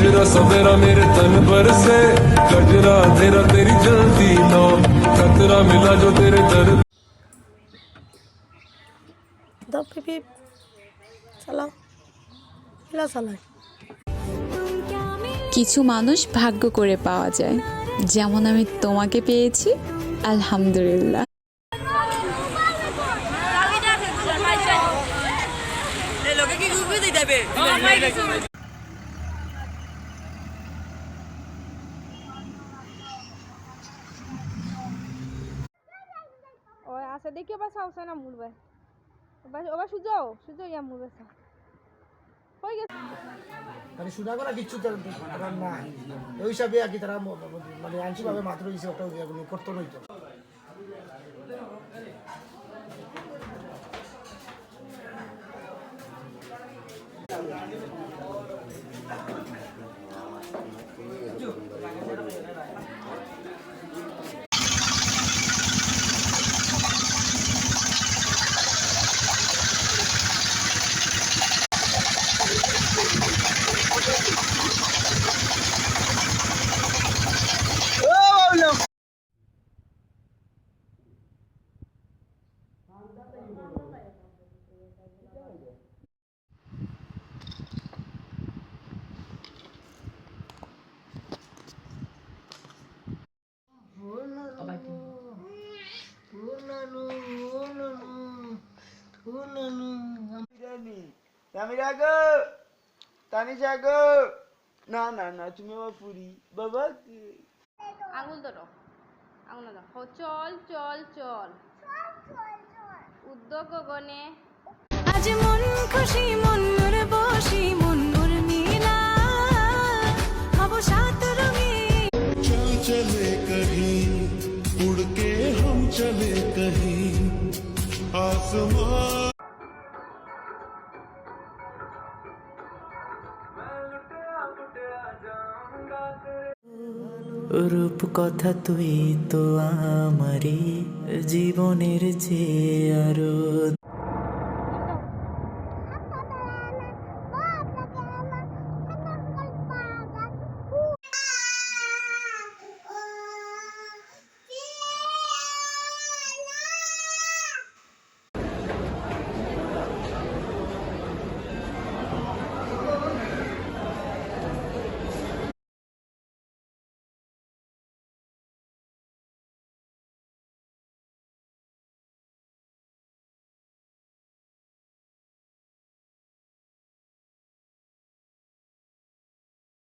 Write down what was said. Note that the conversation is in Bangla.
हिजरा सवेरा मेरे तन पर से गजरा तेरा तेरी जलती लो खतरा मिला जो तेरे दर দাও পিপি চালাও এলা চালাই কিছু মানুষ ভাগ্য করে পাওয়া যায়, যেমন আমি তোমাকে পেয়েছি, আলহামদুলিল্লাহ। ওই আছে দেখি বা সাউসা না মুলবে ওবা সুজাও ইয়া মুলবে সা হই গেছে মানে সুদা করা কিচ্ছু তারা নাই ওই হিসাবে আর কি তারা মানে আংশিকভাবে মাত্র হিসেবে একটা করতে নইতো তানিশা গো না না না তুমি আমার পুরি বাবা আঙুল ধরো আঙুল ধরো চল চল চল উদ্যোগ গগনে আজ মন খুশি মন মোর বসি মন মোর নীলা হব সাত রঙে चल चले कहीं उड़ के हम चले कहीं आसमां রূপ কথা তুই তো আমারি জীবনের যে আরো